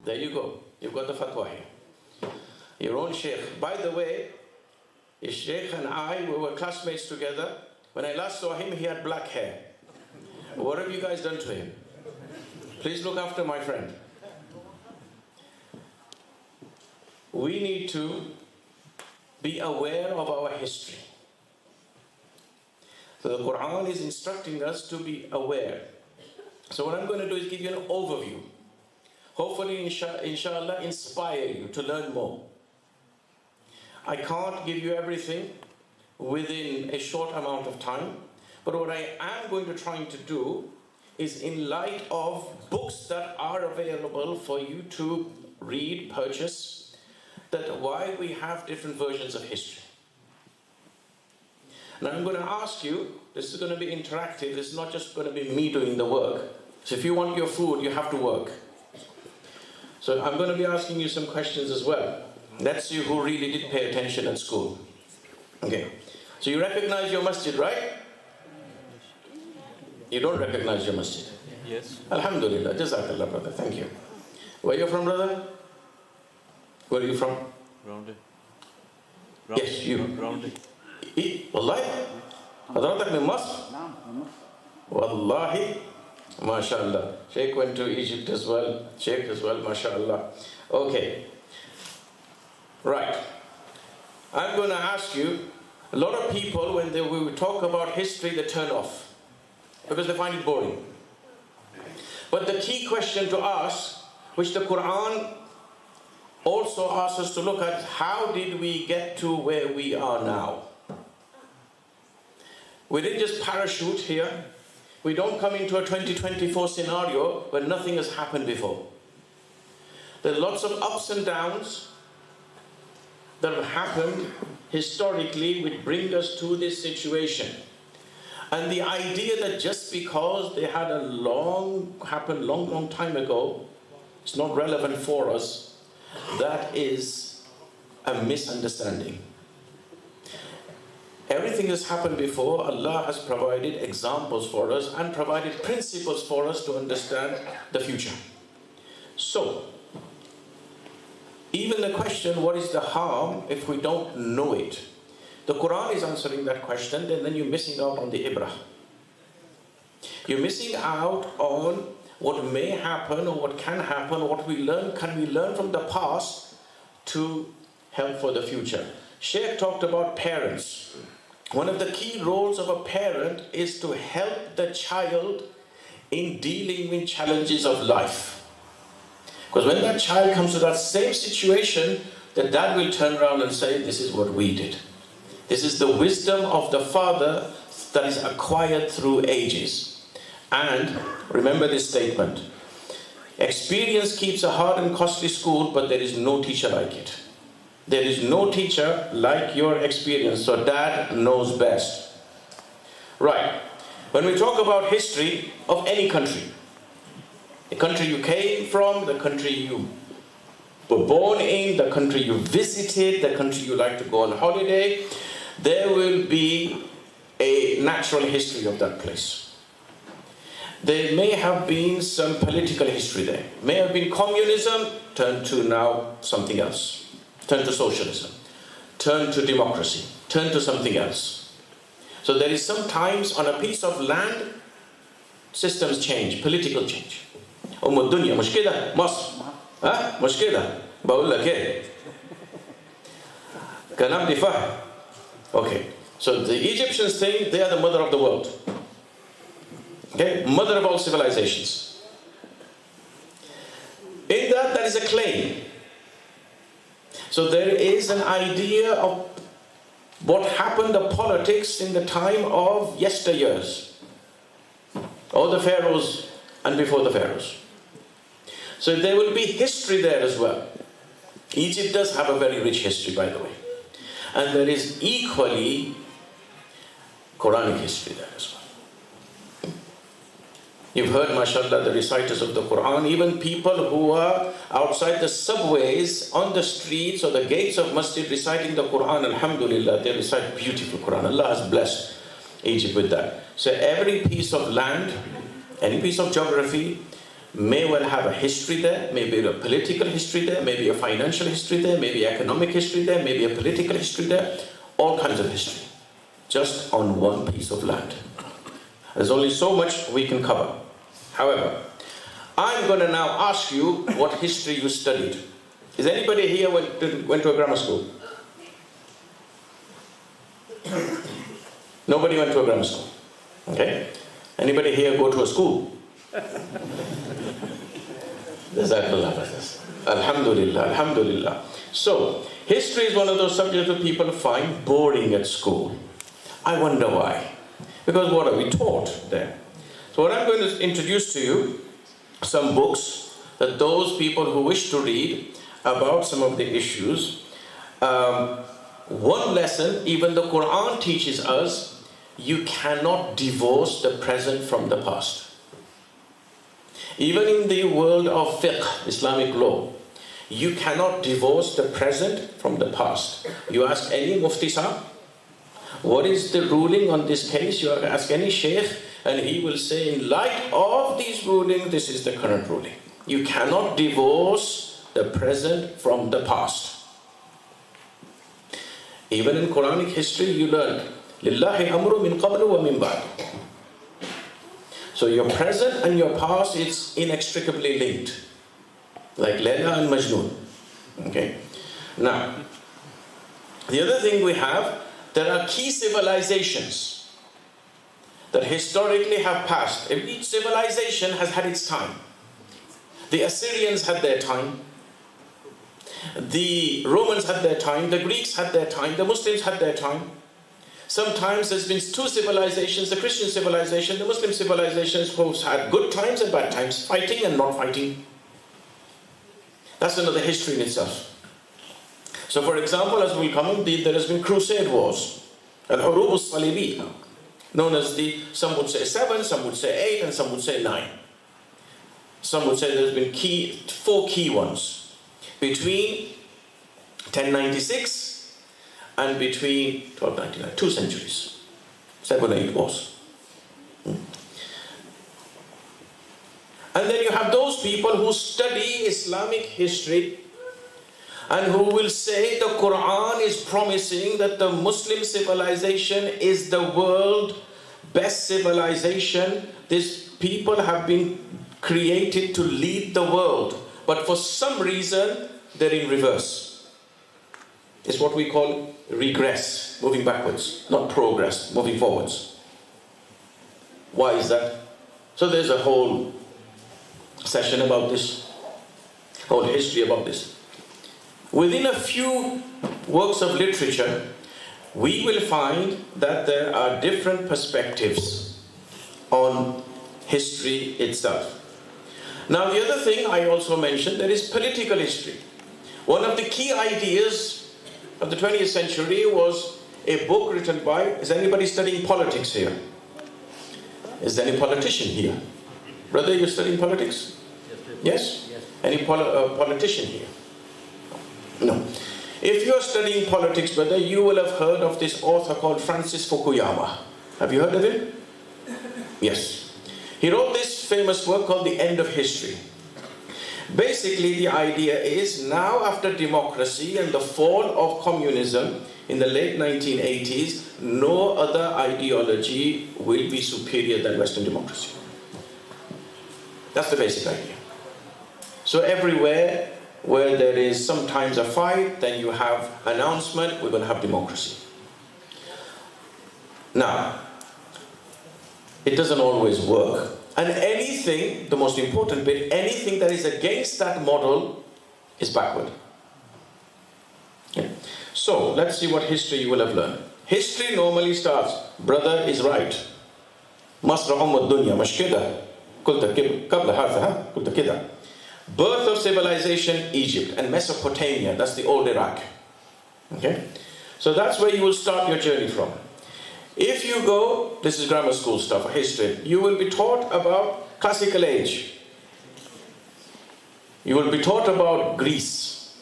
There you go. You've got the fatwa here. Your own Shaykh. By the way, his Shaykh and I, we were classmates together. When I last saw him, he had black hair. What have you guys done to him? Please look after my friend. We need to be aware of our history. So the Quran is instructing us to be aware. So what I'm going to do is give you an overview. Hopefully, inshallah, inspire you to learn more. I can't give you everything within a short amount of time, but what I am going to try to do is, in light of books that are available for you to read, purchase, that why we have different versions of history. Now I'm going to ask you, this is going to be interactive, it's not just going to be me doing the work. So if you want your food, you have to work. So I'm going to be asking you some questions as well. Let's see who really did pay attention at school. Okay. So you recognize your masjid, right? You don't recognize your masjid? Yes. Alhamdulillah. Jazakallah, brother. Thank you. Where are you from, brother? Where are you from? Rounded. Yes, you. Rounded. Wallahi? Hadratak min Masr? Wallahi? MashaAllah. Shaykh went to Egypt as well. Shaykh as well, MashaAllah. Okay. Right. I'm going to ask you, a lot of people, when we talk about history, they turn off because they find it boring. But the key question to ask, which the Quran also asks us to look at, how did we get to where we are now? We didn't just parachute here. We don't come into a 2024 scenario where nothing has happened before. There are lots of ups and downs that have happened historically which bring us to this situation. And the idea that just because they had happened long time ago, it's not relevant for us, that is a misunderstanding. Everything has happened before. Allah has provided examples for us and provided principles for us to understand the future. So, even the question, what is the harm if we don't know it? The Quran is answering that question, then you're missing out on the ibrah. You're missing out on what may happen or what can happen, what we learn, can we learn from the past to help for the future. Shaykh talked about parents. One of the key roles of a parent is to help the child in dealing with challenges of life. Because when that child comes to that same situation, the dad will turn around and say, this is what we did. This is the wisdom of the father that is acquired through ages. And remember this statement, experience keeps a hard and costly school, but there is no teacher like it. There is no teacher like your experience, so dad knows best. Right, when we talk about history of any country, the country you came from, the country you were born in, the country you visited, the country you like to go on holiday, there will be a natural history of that place. There may have been some political history there. May have been communism, turned to now something else. Turn to socialism, turn to democracy, turn to something else. So there is sometimes on a piece of land, systems change, political change. الدنيا مش كده مصر مش كده بقول لك ايه كلام دي فهم. Okay, so the Egyptians think they are the mother of the world. Okay, mother of all civilizations. In that is a claim. So there is an idea of what happened, the politics in the time of yesteryears, all the pharaohs and before the pharaohs. So there will be history there as well. Egypt does have a very rich history, by the way. And there is equally Quranic history there as well. You've heard, mashallah, the reciters of the Quran, even people who are outside the subways, on the streets or the gates of masjid reciting the Quran, alhamdulillah, they recite beautiful Quran. Allah has blessed Egypt with that. So every piece of land, any piece of geography, may well have a history there, maybe a political history there, maybe a financial history there, maybe economic history there, maybe a political history there, all kinds of history, just on one piece of land. There's only so much we can cover. However, I'm going to now ask you what history you studied. Is anybody here went to a grammar school? Nobody went to a grammar school. Okay? Anybody here go to a school? Alhamdulillah, alhamdulillah. So, history is one of those subjects that people find boring at school. I wonder why. Because what are we taught there? So what I'm going to introduce to you, some books that those people who wish to read about some of the issues. One lesson, even the Quran teaches us, you cannot divorce the present from the past. Even in the world of fiqh, Islamic law, you cannot divorce the present from the past. You ask any mufti sahab, what is the ruling on this case? You ask any Shaykh, and he will say, in light of these rulings, this is the current ruling. You cannot divorce the present from the past. Even in Quranic history, you learn, Lillahi amru min qablu wa min ba'd. So your present and your past is inextricably linked, like Layla and Majnun. Okay. Now, the other thing we have, there are key civilizations that historically have passed. Each civilization has had its time. The Assyrians had their time. The Romans had their time. The Greeks had their time. The Muslims had their time. Sometimes there's been two civilizations, the Christian civilization, the Muslim civilizations, who've had good times and bad times, fighting and not fighting. That's another history in itself. So for example, as we'll come on, there has been crusade wars, al-hurub al-salibiyya, known as some would say 7, some would say 8, and some would say 9. Some would say there's been 4 key ones, between 1096 and between 1299, 2 centuries, 7 or 8 wars. And then you have those people who study Islamic history and who will say the Quran is promising that the Muslim civilization is the world's best civilization. These people have been created to lead the world, but for some reason they're in reverse. It's what we call regress, moving backwards, not progress, moving forwards. Why is that? So there's a whole session about this, whole history about this. Within a few works of literature, we will find that there are different perspectives on history itself. Now, the other thing I also mentioned, there is political history. One of the key ideas of the 20th century was a book written by, is anybody studying politics here? Is there any politician here? Brother, you're studying politics? Yes? Any politician here? No. If you're studying politics, brother, you will have heard of this author called Francis Fukuyama. Have you heard of him? Yes. He wrote this famous work called The End of History. Basically, the idea is now after democracy and the fall of communism in the late 1980s, no other ideology will be superior than Western democracy. That's the basic idea. So everywhere where there is sometimes a fight, then you have announcement, we're going to have democracy. Now, it doesn't always work. And anything, the most important bit, anything that is against that model is backward. Okay. So, let's see what history you will have learned. History normally starts, brother is right. Masra dunya mashkida. Birth of civilization, Egypt and Mesopotamia, that's the old Iraq. Okay? So that's where you will start your journey from. If you go, this is grammar school stuff, history, you will be taught about classical age. You will be taught about Greece.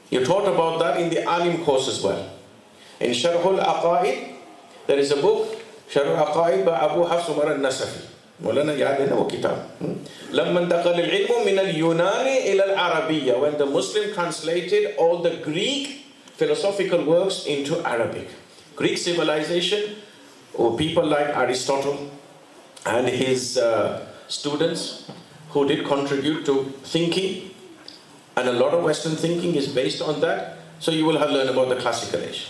You're taught about that in the Alim course as well. In Sharh al-Aqaid, there is a book, Sharh al-Aqaid by Abu Hafs Umar al-Nasafi. مولانا يعلن وكتاب. لما انتقل العلم من اليونان إلى العربية, when the Muslim translated all the Greek philosophical works into Arabic. Greek civilization, or people like Aristotle and his students who did contribute to thinking, and a lot of Western thinking is based on that. So you will have learned about the classical age.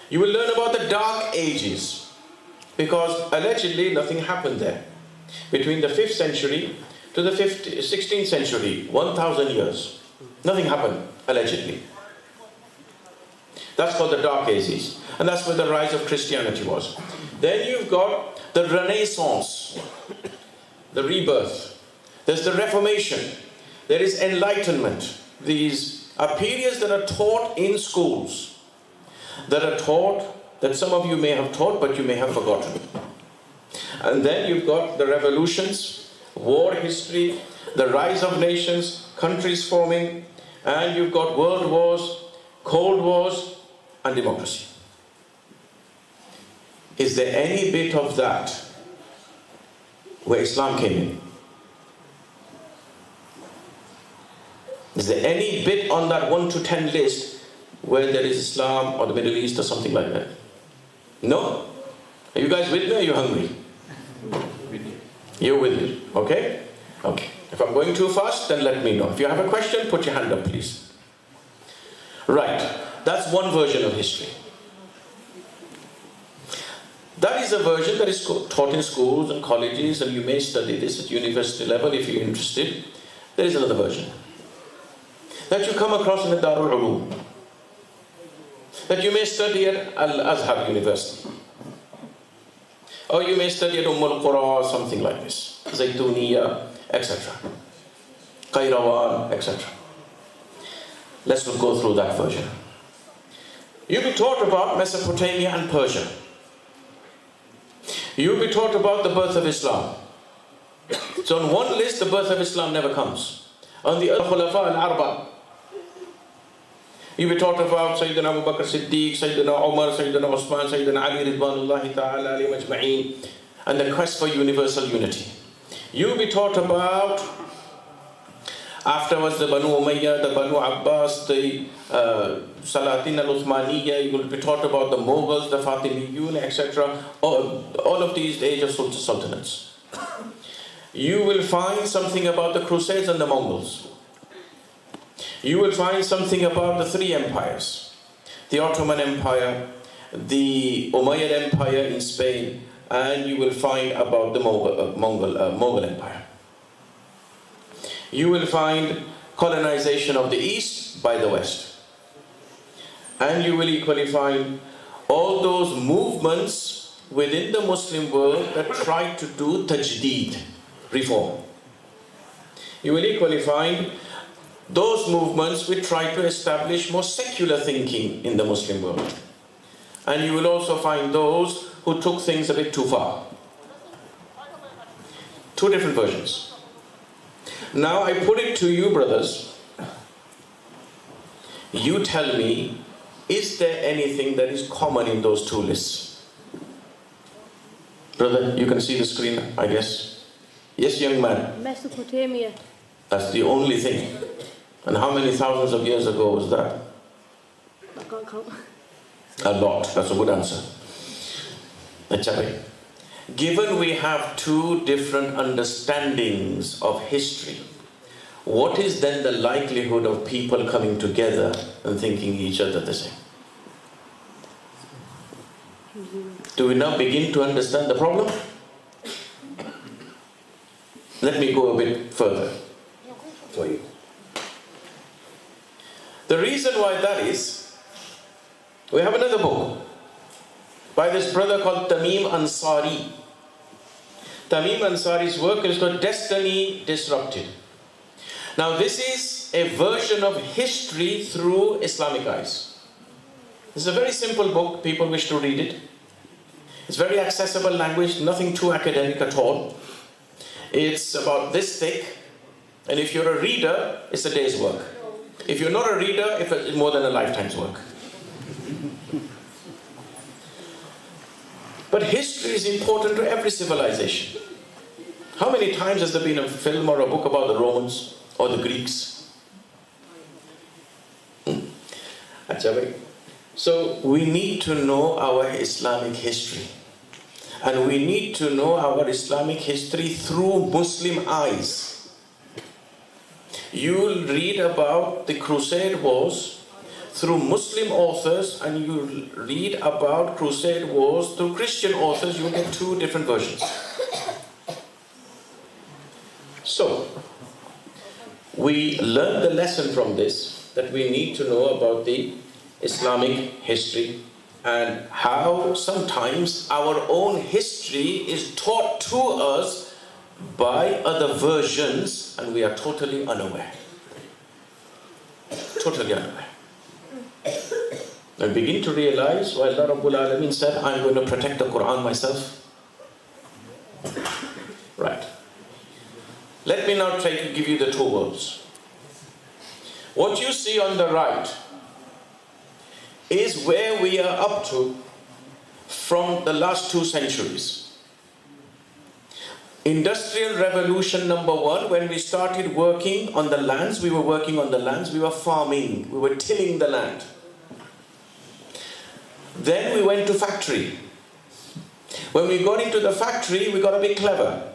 You will learn about the dark ages, because allegedly nothing happened there. Between the 5th century to the 16th century, 1,000 years, nothing happened, allegedly. That's called the dark ages, and that's where the rise of Christianity was. Then you've got the Renaissance, the rebirth. There's the Reformation. There is Enlightenment. These are periods that are taught in schools, that are taught, that some of you may have taught, but you may have forgotten. And then you've got the revolutions, war history, the rise of nations, countries forming, and you've got world wars, cold wars, and democracy. Is there any bit of that where Islam came in? Is there any bit on that 1 to 10 list where there is Islam or the Middle East or something like that? No? Are you guys with me or are you hungry? You're with me, okay? Okay. If I'm going too fast, then let me know. If you have a question, put your hand up, please. Right. That's one version of history. That is a version that is taught in schools and colleges, and you may study this at university level if you're interested. There is another version that you come across in the Darul Uloom, that you may study at Al-Azhar University, or you may study at Al-Qura or something like this, Zaytuniya, etc. Qayrawan, etc. Let's go through that version. You'll be taught about Mesopotamia and Persia. You'll be taught about the birth of Islam. So on one list, the birth of Islam never comes. On the other, Khulafa al-Arba. You'll be taught about Sayyidina Abu Bakr Siddiq, Sayyidina Umar, Sayyidina Osman, Sayyidina Ali Ridwanullahi ta'ala alayhim ajma'een, and the quest for universal unity. You'll be taught about, afterwards, the Banu Umayyah, the Banu Abbas, the Salatin al-Uthmaniyya. You will be taught about the Mughals, the Fatimiyun, etc. All of these, the age of sultanates. You will find something about the Crusades and the Mongols. You will find something about the three empires: the Ottoman Empire, the Umayyad Empire in Spain, and you will find about the Mughal Empire. You will find colonization of the East by the West. And you will equally find all those movements within the Muslim world that try to do tajdeed, reform. You will equally find those movements which try to establish more secular thinking in the Muslim world. And you will also find those who took things a bit too far. Two different versions. Now I put it to you, brothers. You tell me, is there anything that is common in those two lists? Brother, you can see the screen, I guess. Yes, young man. Mesopotamia. That's the only thing. And how many thousands of years ago was that? I can't count. A lot. That's a good answer. Given we have two different understandings of history, what is then the likelihood of people coming together and thinking each other the same? Do we now begin to understand the problem? Let me go a bit further for you. The reason why that is, we have another book by this brother called Tamim Ansari. Tamim Ansari's work is called Destiny Disrupted. Now this is a version of history through Islamic eyes. It's a very simple book, people wish to read it. It's very accessible language, nothing too academic at all. It's about this thick, and if you're a reader, it's a day's work. If you're not a reader, it's more than a lifetime's work. But history is important to every civilization. How many times has there been a film or a book about the Romans or the Greeks? So we need to know our Islamic history. And we need to know our Islamic history through Muslim eyes. You'll read about the Crusade Wars through Muslim authors, and you'll read about Crusade Wars through Christian authors. You'll get two different versions. So, we learn the lesson from this, that we need to know about the Islamic history and how sometimes our own history is taught to us by other versions and we are totally unaware. Totally unaware. And begin to realize why Allah Rabbul Alameen said, I'm going to protect the Quran myself. Right. Let me now try to give you the two worlds. What you see on the right is where we are up to from the last 2 centuries. Industrial Revolution number 1, when we started working on the lands, we were working on the lands, we were farming, we were tilling the land. Then we went to factory. When we got into the factory, we got a bit clever.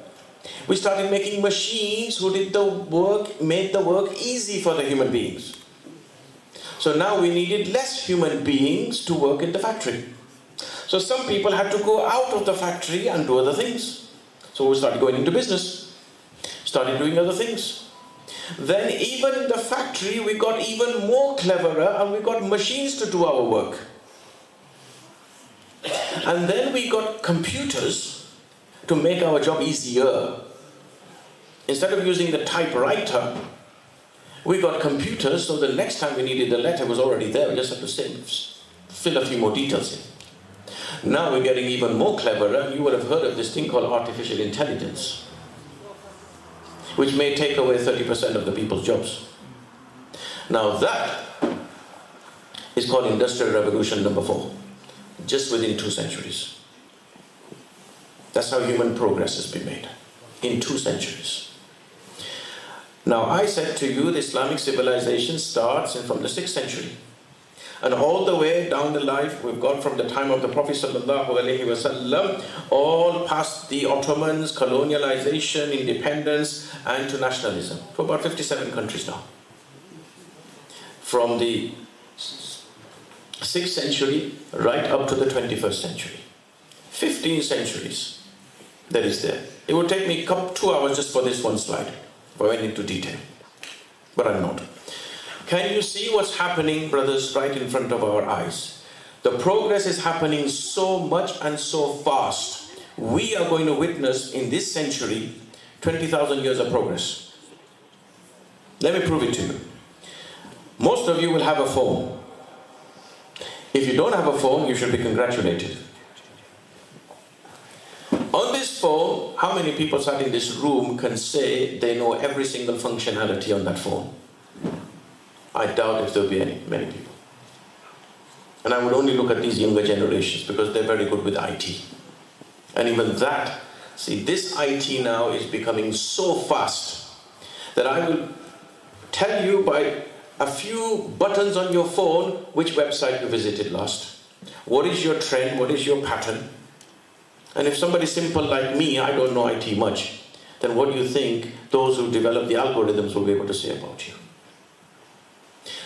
We started making machines who did the work, made the work easy for the human beings. So now we needed less human beings to work in the factory. So some people had to go out of the factory and do other things. So we started going into business, started doing other things. Then even in the factory we got even more cleverer and we got machines to do our work. And then we got computers to make our job easier. Instead of using the typewriter, we got computers, so the next time we needed the letter was already there. We just had to fill a few more details in. Now we're getting even more cleverer, and you would have heard of this thing called artificial intelligence, which may take away 30% of the people's jobs. Now that is called Industrial Revolution number 4, just within 2 centuries. That's how human progress has been made, in 2 centuries. Now I said to you, the Islamic civilization starts from the 6th century. And all the way down the line, we've gone from the time of the Prophet ﷺ, all past the Ottomans, colonialization, independence, and to nationalism. For about 57 countries now. From the 6th century right up to the 21st century. 15 centuries that is there. It would take me 2 hours just for this one slide. I went into detail, but I'm not. Can you see what's happening, brothers, right in front of our eyes? The progress is happening so much and so fast. We are going to witness in this century 20,000 years of progress. Let me prove it to you. Most of you will have a phone. If you don't have a phone, you should be congratulated. On this phone, how many people sat in this room can say they know every single functionality on that phone? I doubt if there'll be many people. And I would only look at these younger generations because they're very good with IT. And even that, see, this IT now is becoming so fast that I will tell you by a few buttons on your phone which website you visited last. What is your trend? What is your pattern? And if somebody simple like me, I don't know IT much, then what do you think those who develop the algorithms will be able to say about you?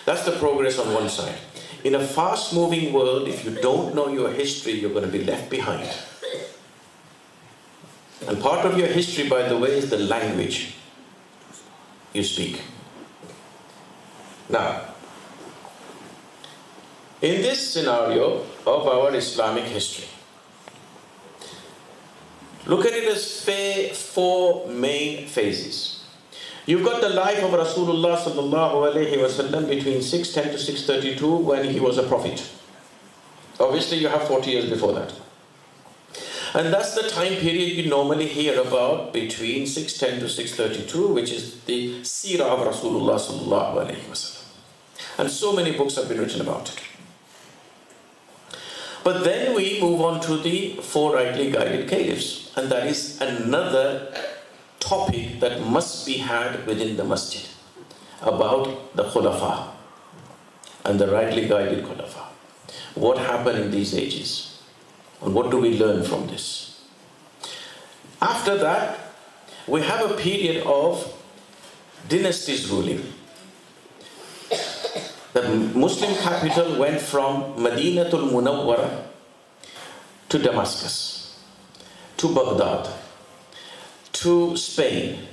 That's the progress on one side. In a fast-moving world, if you don't know your history, you're going to be left behind. And part of your history, by the way, is the language you speak. Now, in this scenario of our Islamic history, look at it as 4 main phases. You've got the life of Rasulullah sallallahu alaihi wasallam between 610 to 632 when he was a prophet. Obviously you have 40 years before that. And that's the time period you normally hear about between 610 to 632, which is the seerah of Rasulullah sallallahu alaihi wasallam. And so many books have been written about it. But then we move on to the 4 rightly guided caliphs, and that is another topic that must be had within the masjid about the khulafa and the rightly guided khulafa. What happened in these ages? And what do we learn from this? After that, we have a period of dynasties ruling. The Muslim capital went from Madinatul Munawwara to Damascus, to Baghdad, to Spain,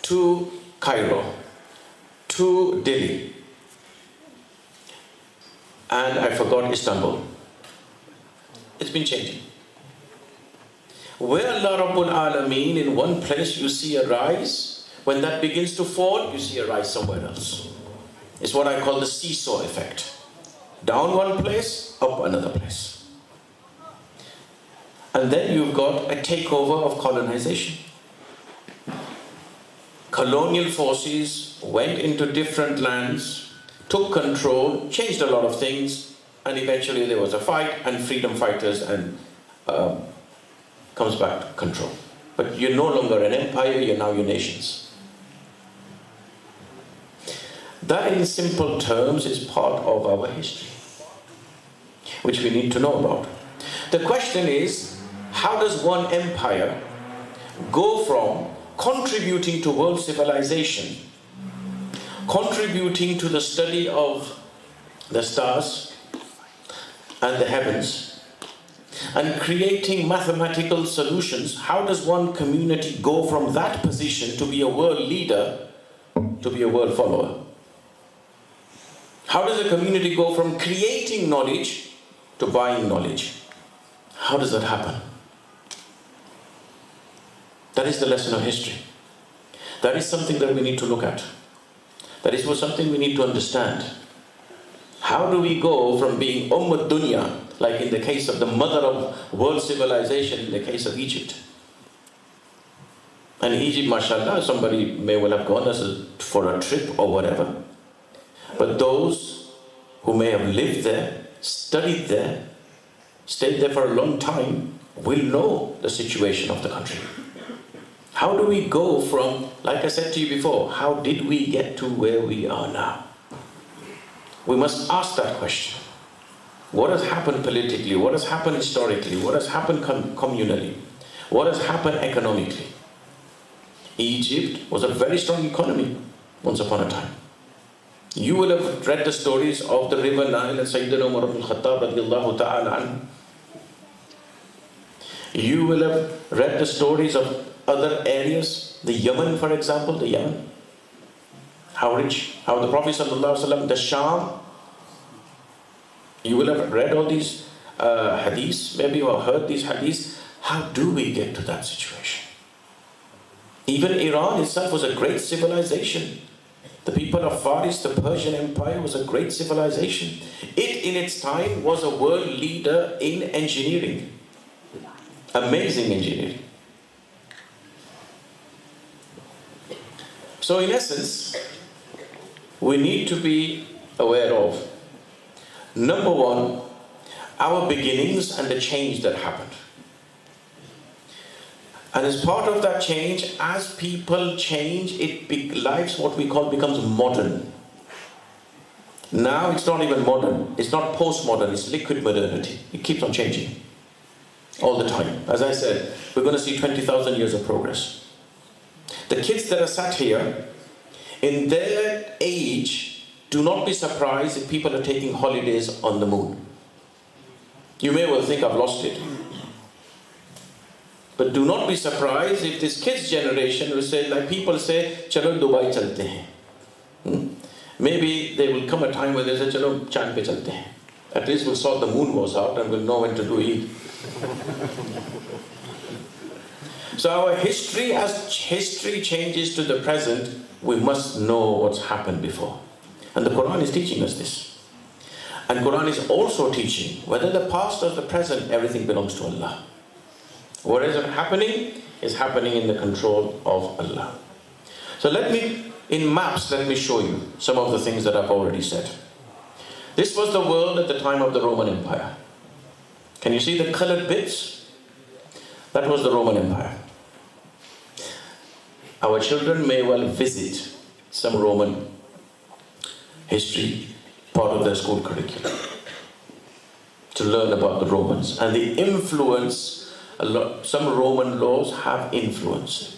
to Cairo, to Delhi, and I forgot Istanbul. It's been changing. Where Allah Rabbul Alameen, in one place you see a rise, when that begins to fall, you see a rise somewhere else. It's what I call the seesaw effect. Down one place, up another place. And then you've got a takeover of colonization. Colonial forces went into different lands, took control, changed a lot of things, and eventually there was a fight, and freedom fighters and comes back to control. But you're no longer an empire, you're now your nations. That, in simple terms, is part of our history, which we need to know about. The question is, how does one empire go from contributing to world civilization, contributing to the study of the stars and the heavens, and creating mathematical solutions? How does one community go from that position to be a world leader to be a world follower? How does a community go from creating knowledge to buying knowledge? How does that happen? That is the lesson of history. That is something that we need to look at. That is something we need to understand. How do we go from being Dunya, like in the case of the mother of world civilization, in the case of Egypt? And Egypt, mashallah, somebody may well have gone for a trip or whatever. But those who may have lived there, studied there, stayed there for a long time, will know the situation of the country. How do we go from, like I said to you before, how did we get to where we are now? We must ask that question. What has happened politically? What has happened historically? What has happened communally? What has happened economically? Egypt was a very strong economy once upon a time. You will have read the stories of the river Nile and Sayyidina Umar ibn Khattab radiallahu ta'ala anhu. You will have read the stories of other areas, the Yemen, for example, the Yemen. How rich, how the Prophet sallallahu alaihi wasallam, the Sham. You will have read all these hadiths, maybe, or heard these hadiths. How do we get to that situation? Even Iran itself was a great civilization. The people of Faris, the Persian Empire, was a great civilization. It, in its time, was a world leader in engineering. Amazing engineering. So in essence, we need to be aware of, number one, our beginnings and the change that happened. And as part of that change, as people change, life, what we call, becomes modern. Now it's not even modern. It's not postmodern. It's liquid modernity. It keeps on changing all the time. As I said, we're going to see 20,000 years of progress. The kids that are sat here, in their age, do not be surprised if people are taking holidays on the moon. You may well think I've lost it. But do not be surprised if this kids' generation will say, like people say, Chalo Dubai chalte hain. Maybe there will come a time where they say, Chalo Chand pe chalte hain. At least we'll sort the moon wars out and we'll know when to do Eid. So our history, as history changes to the present, we must know what's happened before. And the Quran is teaching us this. And Quran is also teaching, whether the past or the present, everything belongs to Allah. What is happening is happening in the control of Allah. So in maps, let me show you some of the things that I've already said. This was the world at the time of the Roman Empire. Can you see the colored bits? That was the Roman Empire. Our children may well visit some Roman history, part of their school curriculum, to learn about the Romans and the influence. Some Roman laws have influenced,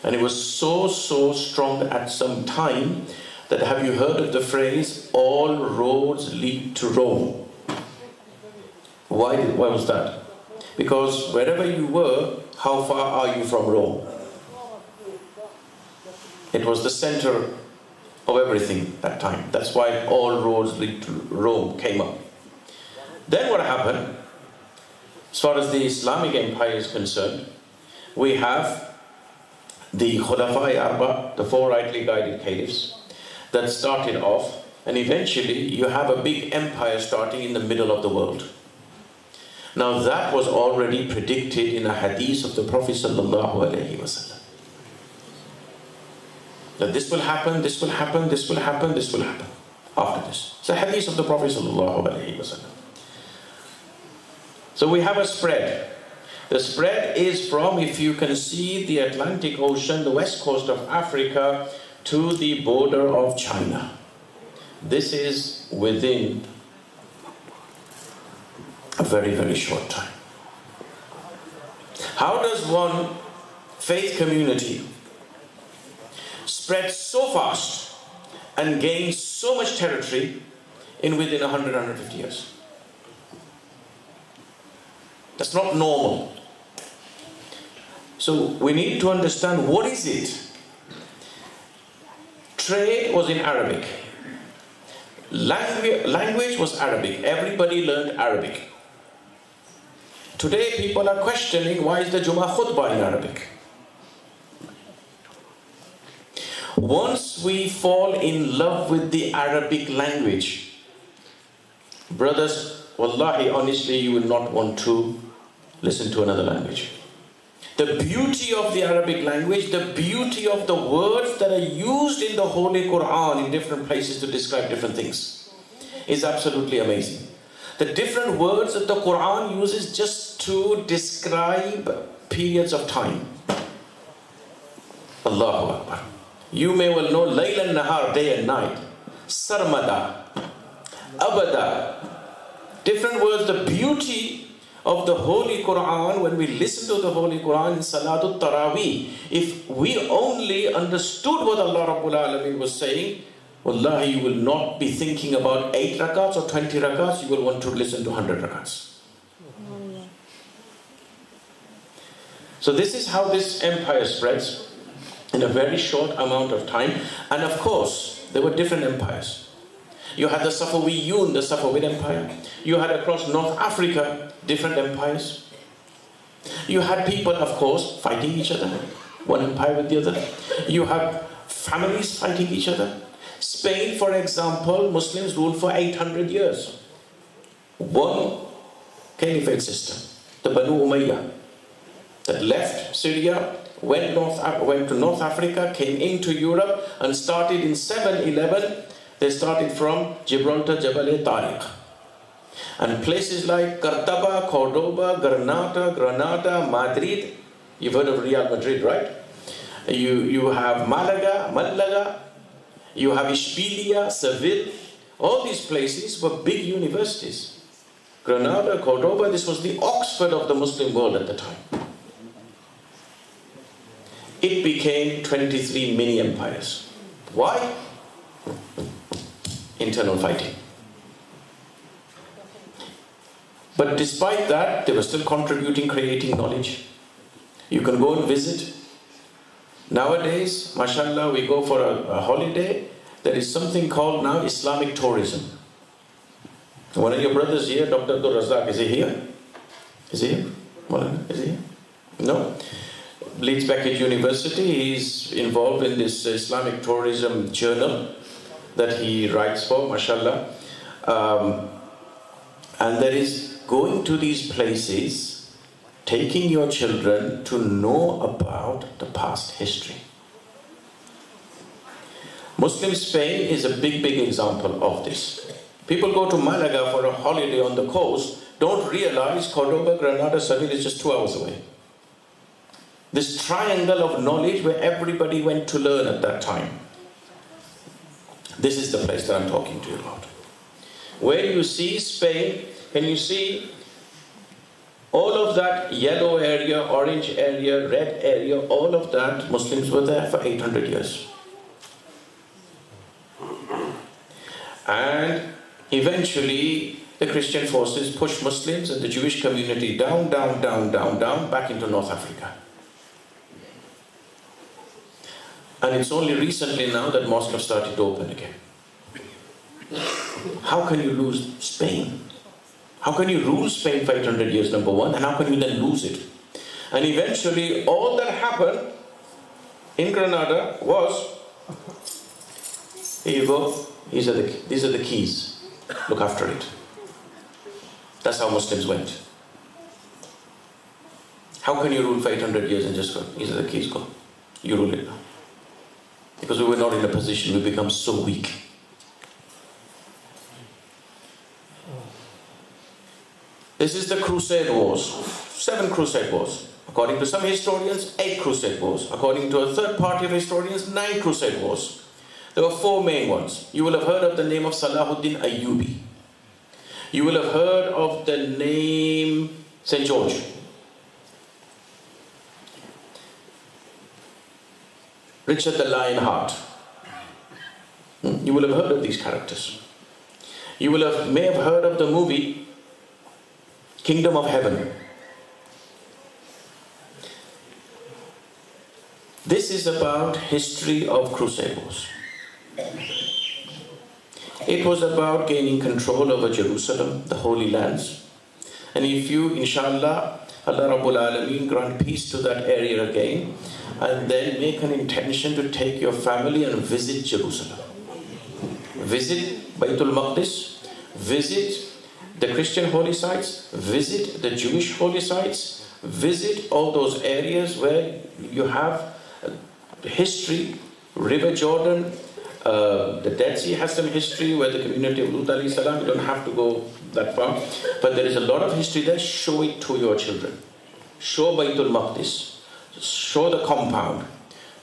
and it was so strong at some time that, have you heard of the phrase, all roads lead to Rome? Why was that? Because wherever you were, how far are you from Rome? It was the center of everything that time. That's why all roads lead to Rome came up. Then what happened, as far as the Islamic Empire is concerned, we have the Khulafai Arba, the four rightly guided caliphs, that started off, and eventually you have a big empire starting in the middle of the world. Now that was already predicted in a hadith of the Prophet ﷺ. That this will happen, this will happen, this will happen, this will happen after this. It's a hadith of the Prophet ﷺ. So we have a spread. The spread is from, if you can see, the Atlantic Ocean, the west coast of Africa, to the border of China. This is within a very short time. How does one faith community spread so fast and gain so much territory within 100-150 years? That's not normal. So we need to understand, what is it? Trade was in Arabic. Language was Arabic. Everybody learned Arabic. Today people are questioning, why is the Jummah khutbah in Arabic? Once we fall in love with the Arabic language, brothers, wallahi, honestly, you will not want to listen to another language. The beauty of the Arabic language, the beauty of the words that are used in the Holy Quran in different places to describe different things is absolutely amazing. The different words that the Quran uses just to describe periods of time. Allahu Akbar. You may well know Layl and Nahar, day and night. Sarmada, Abada. Different words, the beauty of the Holy Quran, when we listen to the Holy Quran in Salatul Taraweeh, if we only understood what Allah Rabbul Alameen was saying, wallahi, you will not be thinking about 8 rakats or 20 rakats, you will want to listen to 100 rakats. So this is how this empire spreads in a very short amount of time. And of course, there were different empires. You had the Safawiyun, the Safavid Empire. You had across North Africa, different empires. You had people, of course, fighting each other, one empire with the other. You had families fighting each other. Spain, for example, Muslims ruled for 800 years. One caliphate system, the Banu Umayyah, that left Syria, went to North Africa, came into Europe, and started in 711. They started from Gibraltar, Jabal-e-Tariq. And places like Cordoba, Granada, Madrid. You've heard of Real Madrid, right? You have Malaga. You have Ishbilia, Seville. All these places were big universities. Granada, Cordoba, this was the Oxford of the Muslim world at the time. It became 23 mini empires. Why? Internal fighting. But despite that, they were still contributing, creating knowledge. You can go and visit. Nowadays, mashallah, we go for a holiday. There is something called now Islamic tourism. One of your brothers here, Dr. Abdul Razak, is he here? Is he here? Is he here? No? Leeds Beckett University, he's involved in this Islamic tourism journal that he writes for, mashallah. And there is going to these places, taking your children to know about the past history. Muslim Spain is a big example of this. People go to Malaga for a holiday on the coast, don't realize Cordoba, Granada, Seville is just 2 hours away. This triangle of knowledge where everybody went to learn at that time. This is the place that I'm talking to you about. Where you see Spain, can you see all of that yellow area, orange area, red area, all of that, Muslims were there for 800 years. And eventually, the Christian forces pushed Muslims and the Jewish community down, back into North Africa. And it's only recently now that mosques have started to open again. How can you lose Spain? How can you rule Spain for 800 years, number one, and how can you then lose it? And eventually, all that happened in Granada was, here you go, these are the keys. Look after it. That's how Muslims went. How can you rule for 800 years and just go, these are the keys, go. You rule it now. Because we were not in a position, we become so weak. This is the Crusade Wars. 7 Crusade Wars. According to some historians, 8 Crusade Wars. According to a third party of historians, 9 Crusade Wars. There were 4 main ones. You will have heard of the name of Salahuddin Ayyubi. You will have heard of the name St. George. Richard the Lionheart. You will have heard of these characters. You may have heard of the movie Kingdom of Heaven. This is about history of Crusade Wars. It was about gaining control over Jerusalem, the Holy Lands. And if you, inshallah, Allah Rabbul Alameen grant peace to that area again, and then make an intention to take your family and visit Jerusalem. Visit Baytul Maqdis, visit the Christian holy sites, visit the Jewish holy sites, visit all those areas where you have history, River Jordan, the Dead Sea has some history where the community of Lut alayhi salam, you don't have to go that far, but there is a lot of history there. Show it to your children. Show Baytul Maqdis, show the compound,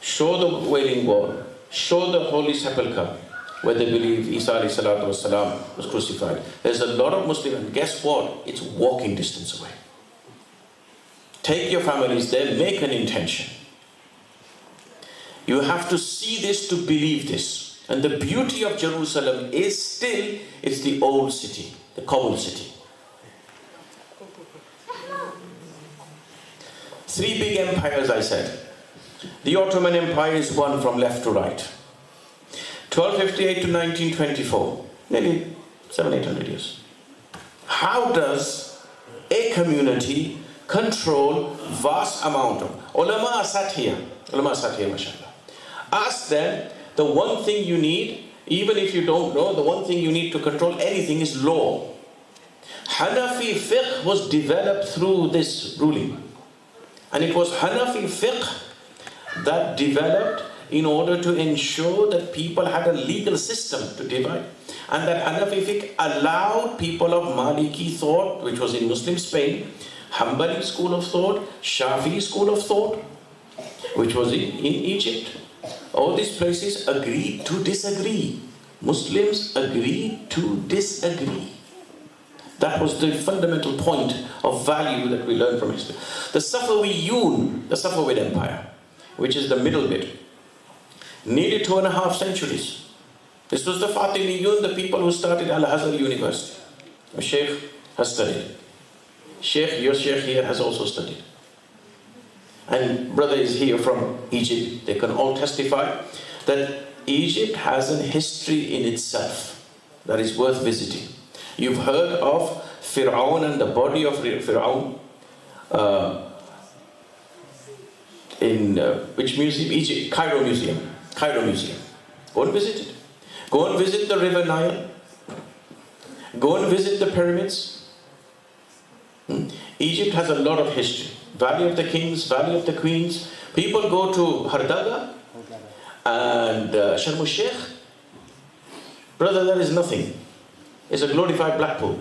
show the Wailing Wall, show the Holy Sepulchre, where they believe Isa alayhi salatu wasalam was crucified. There's a lot of Muslims, and guess what? It's walking distance away. Take your families there, make an intention. You have to see this to believe this. And the beauty of Jerusalem is still, it's the old city, the cobbled city. 3 big empires, I said. The Ottoman Empire is one from left to right. 1258 to 1924, nearly 700-800 years. How does a community control vast amount of ulama sat here, mashallah. Ask them, the one thing you need, even if you don't know, the one thing you need to control anything is law. Hanafi fiqh was developed through this ruling. And it was Hanafi fiqh that developed in order to ensure that people had a legal system to divide. And that Hanafi fiqh allowed people of Maliki thought, which was in Muslim Spain, Hanbali school of thought, Shafi'i school of thought, which was in Egypt. All these places agreed to disagree. Muslims agreed to disagree. That was the fundamental point of value that we learned from history. The Safawiyun, the Safavid Empire, which is the middle bit, nearly 2.5 centuries. This was the Fatimiyun, the people who started Al-Azhar University. A Shaykh has studied. Shaykh, your Shaykh here has also studied. And brother is here from Egypt. They can all testify that Egypt has a history in itself that is worth visiting. You've heard of Fir'aun and the body of Fir'aun in which museum? Egypt, Cairo Museum. Cairo Museum. Go and visit it. Go and visit the River Nile. Go and visit the pyramids. Egypt has a lot of history. Valley of the Kings, Valley of the Queens. People go to Hurghada and Sharm el-Sheikh. Brother, that is nothing. It's a glorified Blackpool.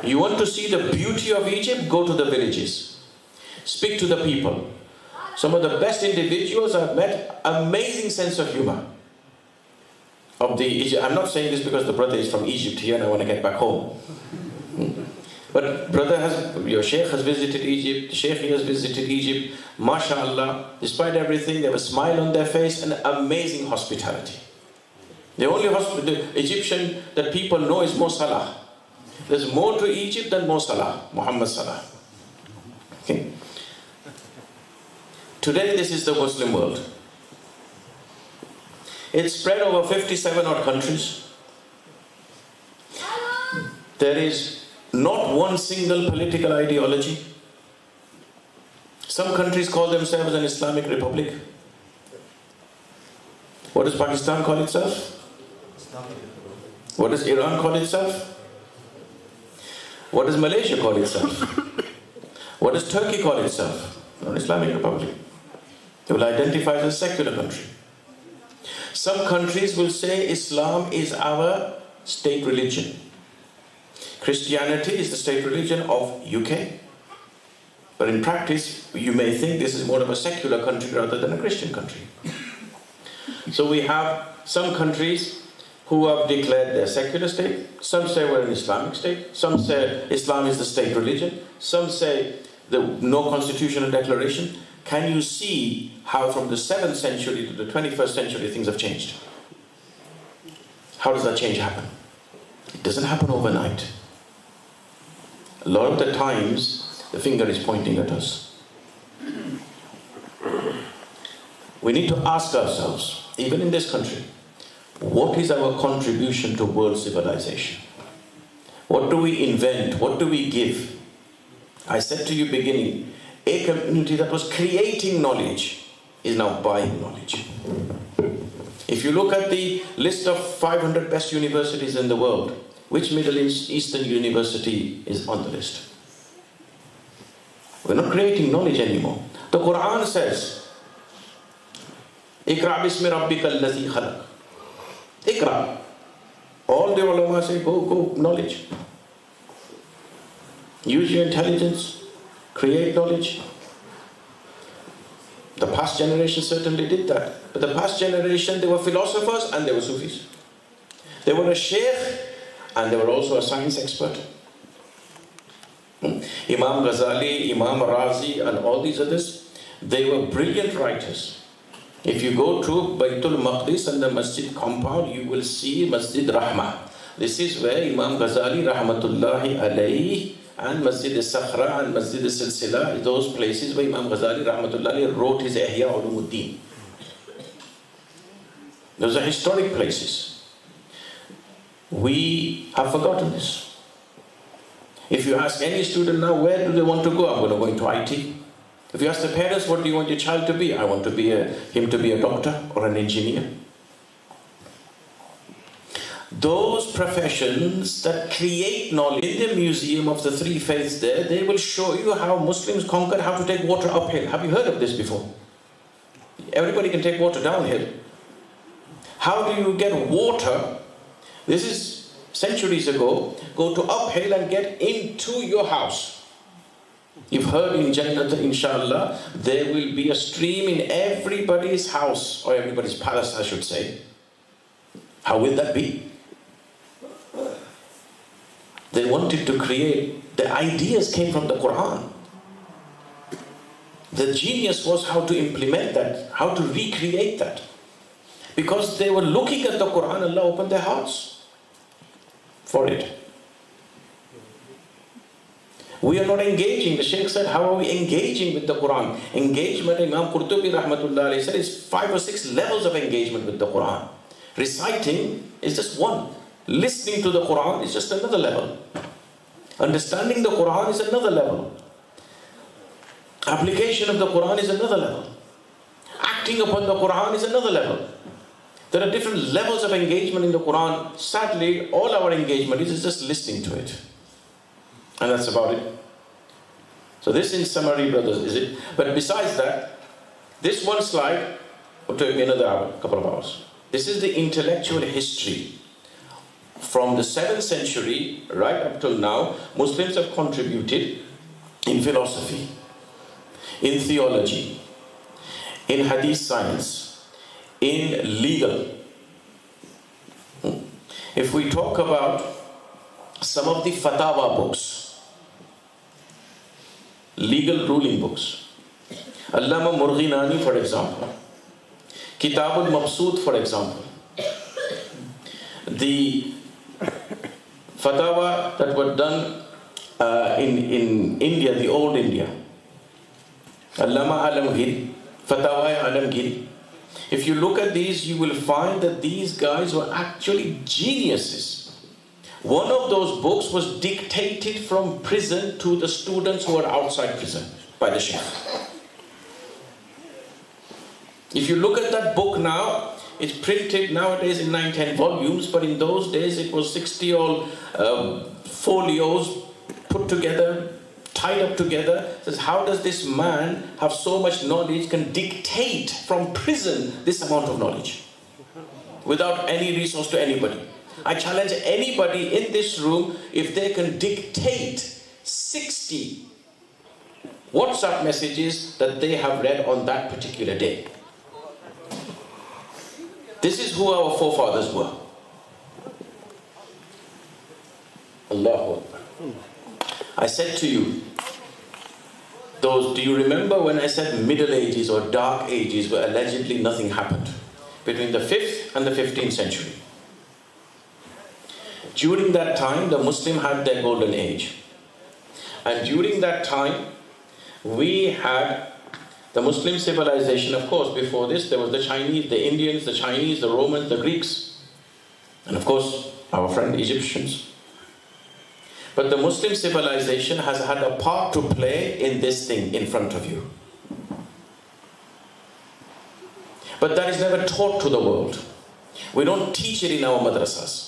You want to see the beauty of Egypt? Go to the villages. Speak to the people. Some of the best individuals I've met, amazing sense of humor. I'm not saying this because the brother is from Egypt here and I want to get back home. But your Shaykh has visited Egypt, the Shaykh has visited Egypt. MashaAllah, despite everything, they have a smile on their face and amazing hospitality. The only Egyptian that people know is Mo Salah. There's more to Egypt than Mo Salah, Muhammad Salah. Okay. Today, this is the Muslim world. It's spread over 57 odd countries. There is not one single political ideology. Some countries call themselves an Islamic republic. What does Pakistan call itself? What does Iran call itself? What does Malaysia call itself? What does Turkey call itself? An Islamic republic. They will identify as a secular country. Some countries will say Islam is our state religion. Christianity is the state religion of UK. But in practice, you may think this is more of a secular country rather than a Christian country. So we have some countries who have declared their secular state. Some say we're an Islamic state. Some say Islam is the state religion. Some say no constitutional declaration. Can you see how from the 7th century to the 21st century things have changed? How does that change happen? It doesn't happen overnight. A lot of the times, the finger is pointing at us. We need to ask ourselves, even in this country, what is our contribution to world civilization? What do we invent? What do we give? I said to you beginning, a community that was creating knowledge is now buying knowledge. If you look at the list of 500 best universities in the world, which Middle Eastern university is on the list? We're not creating knowledge anymore. The Quran says, Iqra bismi rabbika allazi khalaq. Iqra. All the ulama say, go, knowledge. Use your intelligence, create knowledge. The past generation certainly did that. But the past generation, they were philosophers and they were Sufis. They were a Shaykh and they were also a science expert. Imam Ghazali, Imam Razi and all these others, they were brilliant writers. If you go to Baitul Maqdis and the Masjid compound, you will see Masjid Rahmah. This is where Imam Ghazali Rahmatullahi alayhi and Masjid al-Sakhra and Masjid al-Silsila, those places where Imam Ghazali Rahmatullahi wrote his Ihya Ulumuddin. Those are historic places. We have forgotten this. If you ask any student now, where do they want to go? I'm going to go into IT. If you ask the parents, what do you want your child to be? I want to be him to be a doctor or an engineer. Those professions that create knowledge, in the museum of the three faiths there, they will show you how Muslims conquered how to take water uphill. Have you heard of this before? Everybody can take water downhill. How do you get water? This is centuries ago. Go to uphill and get into your house. You've heard in Jannah, inshallah, there will be a stream in everybody's house, or everybody's palace, I should say. How will that be? They wanted to create, the ideas came from the Quran. The genius was how to implement that, how to recreate that. Because they were looking at the Quran, Allah opened their hearts for it. We are not engaging. The Shaykh said, how are we engaging with the Quran? Engagement, Imam Qurtubi Rahmatullah alayhi said, is 5 or 6 levels of engagement with the Quran. Reciting is just one. Listening to the Quran is just another level. Understanding the Quran is another level. Application of the Quran is another level. Acting upon the Quran is another level. There are different levels of engagement in the Quran. Sadly, all our engagement is just listening to it. And that's about it. So this in summary, brothers, is it. But besides that, this one slide will take me another hour, couple of hours. This is the intellectual history from the 7th century right up till now, Muslims have contributed in philosophy, in theology, in hadith science, in legal. If we talk about some of the fatawa books, legal ruling books, Allama Murghinani, for example, Kitab al-Mabsut, for example, the fatawa that were done in India, the old India, Allama Alamgiri, Fatawa Alamgiri. If you look at these, you will find that these guys were actually geniuses. One of those books was dictated from prison to the students who were outside prison by the Shaykh. If you look at that book now, it's printed nowadays in 9-10 volumes, but in those days it was 60 old folios put together, tied up together. It says, how does this man have so much knowledge, can dictate from prison this amount of knowledge without any resource to anybody? I challenge anybody in this room, if they can dictate 60 WhatsApp messages that they have read on that particular day. This is who our forefathers were. Allahu Akbar. I said to you, do you remember when I said Middle Ages or Dark Ages where allegedly nothing happened? Between the 5th and the 15th century. During that time, the Muslim had their golden age. And during that time, we had the Muslim civilization. Of course, before this, there was the Chinese, the Indians, the Chinese, the Romans, the Greeks. And of course, our friend Egyptians. But the Muslim civilization has had a part to play in this thing in front of you. But that is never taught to the world. We don't teach it in our madrasas.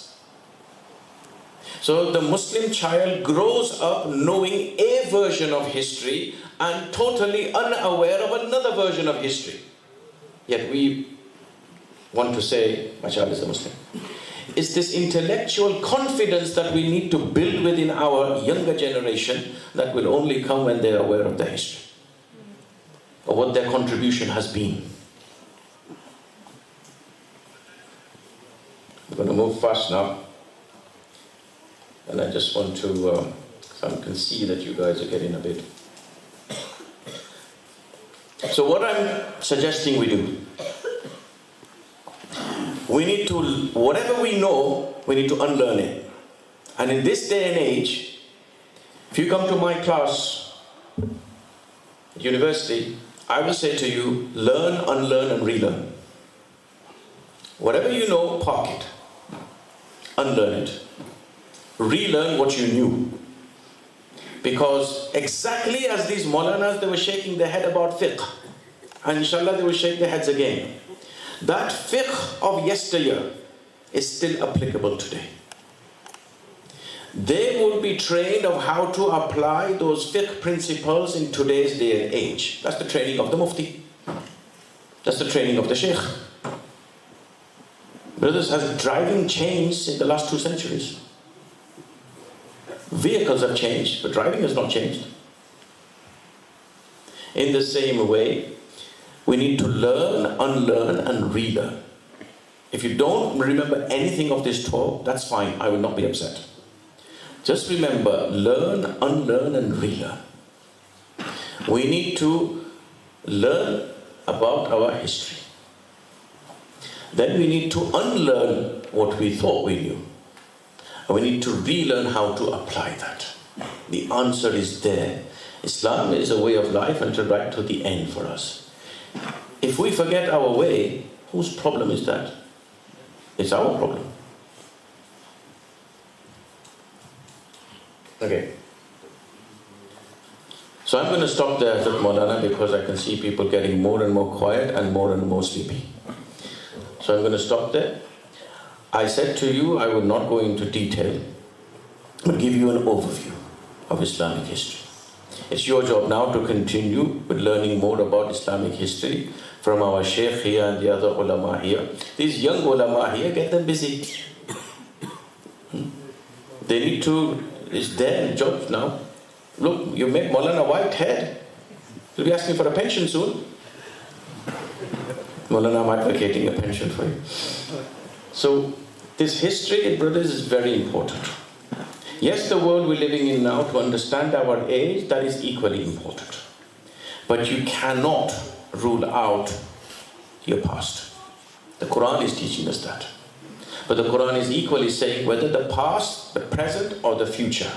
So the Muslim child grows up knowing a version of history and totally unaware of another version of history. Yet we want to say, my child is a Muslim. It's this intellectual confidence that we need to build within our younger generation that will only come when they're aware of the history, or what their contribution has been. I'm going to move fast now. And I just want to, I can see that you guys are getting a bit. So what I'm suggesting we do, we need to, whatever we know, we need to unlearn it. And in this day and age, if you come to my class, university, I will say to you, learn, unlearn and relearn. Whatever you know, park it. Unlearn it. Relearn what you knew. Because exactly as these Maulanas, they were shaking their head about fiqh. And inshallah they will shake their heads again. That fiqh of yesteryear is still applicable today. They will be trained of how to apply those fiqh principles in today's day and age. That's the training of the mufti. That's the training of the shaykh. Brothers, has driving changed in the last 2 centuries? Vehicles have changed, but driving has not changed. In the same way, we need to learn, unlearn and relearn. If you don't remember anything of this talk, that's fine, I will not be upset. Just remember, learn, unlearn and relearn. We need to learn about our history. Then we need to unlearn what we thought we knew. And we need to relearn how to apply that. The answer is there. Islam is a way of life and right to the end for us. If we forget our way, whose problem is that? It's our problem. Okay. So I'm going to stop there, Hazrat Maulana, because I can see people getting more and more quiet and more sleepy. So I'm going to stop there. I said to you, I will not go into detail, but give you an overview of Islamic history. It's your job now to continue with learning more about Islamic history from our Shaykh here and the other ulama here. These young ulama here, get them busy. They need to, it's their job now. Look, you make Maulana Whitehead. He'll be asking for a pension soon. Maulana, I'm advocating a pension for you. So, this history, brothers, is very important. Yes, the world we're living in now, to understand our age, that is equally important. But you cannot rule out your past. The Quran is teaching us that. But the Quran is equally saying whether the past, the present, or the future,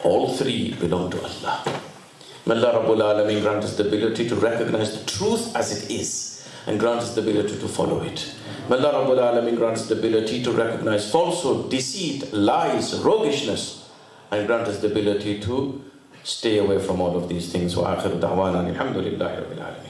all three belong to Allah. May Allah Rabbul Alameen grant us the ability to recognize the truth as it is and grant us the ability to follow it. May Allah Rabbul Alameen grant us the ability to recognize falsehood, deceit, lies, roguishness, and grant us the ability to stay away from all of these things. Wa akhiru da'wana alhamdulillahi rabbil alameen.